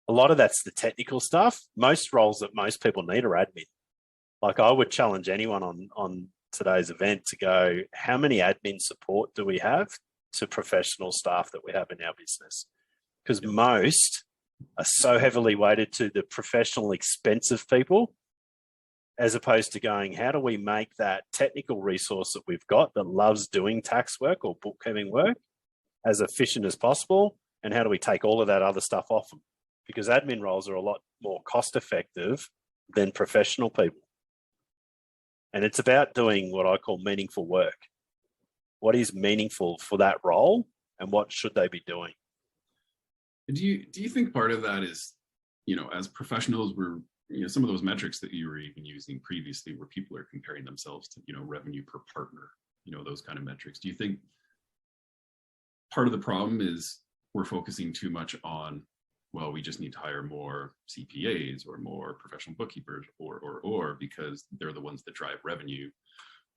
a lot of that's the technical stuff. Most roles that most people need are admin. Like I would challenge anyone on today's event to go, how many admin support do we have to professional staff that we have in our business? Because most are so heavily weighted to the professional, expensive people, as opposed to going, how do we make that technical resource that we've got that loves doing tax work or bookkeeping work as efficient as possible? And how do we take all of that other stuff off them? Because admin roles are a lot more cost effective than professional people. And it's about doing what I call meaningful work. What is meaningful for that role and what should they be doing? Do you think part of that is, as professionals, we're, some of those metrics that you were even using previously where people are comparing themselves to, revenue per partner, those kind of metrics. Do you think part of the problem is we're focusing too much on, well, we just need to hire more CPAs or more professional bookkeepers or because they're the ones that drive revenue,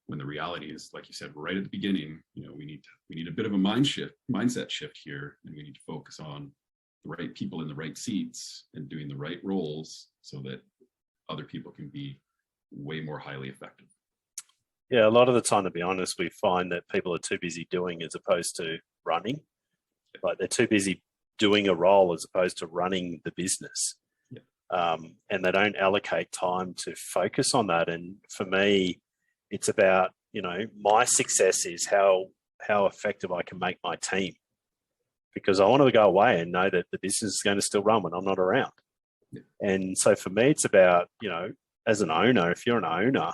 when the reality is, like you said, right at the beginning, we need a bit of a mindset shift here, and we need to focus on the right people in the right seats and doing the right roles so that other people can be way more highly effective. Yeah, a lot of the time, to be honest, we find that people are too busy doing as opposed to running. Like they're too busy doing a role as opposed to running the business. Yeah. And they don't allocate time to focus on that. And for me, it's about, my success is how effective I can make my team, because I want to go away and know that the business is going to still run when I'm not around. Yeah. And so for me, it's about, as an owner, if you're an owner,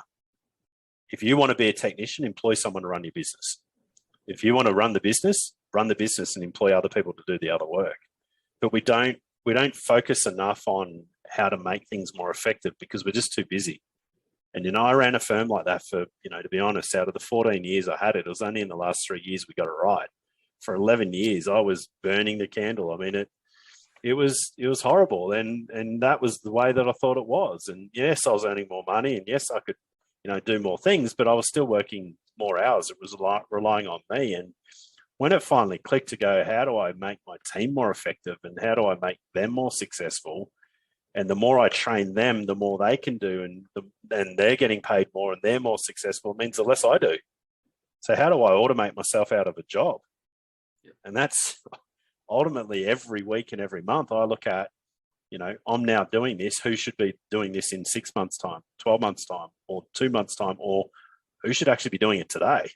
if you want to be a technician, employ someone to run your business. If you want to run the business and employ other people to do the other work. But we don't focus enough on how to make things more effective because we're just too busy. And, I ran a firm like that for, to be honest, out of the 14 years I had it was only in the last 3 years we got it right. For 11 years, I was burning the candle. I mean, it was horrible. And that was the way that I thought it was. And yes, I was earning more money, and yes, I could, do more things, but I was still working more hours. It was relying on me. And when it finally clicked to go, how do I make my team more effective and how do I make them more successful? And the more I train them, the more they can do, and they're getting paid more and they're more successful. It means the less I do. So how do I automate myself out of a job? And that's ultimately every week and every month I look at, I'm now doing this. Who should be doing this in 6 months' time, 12 months' time, or 2 months' time, or who should actually be doing it today?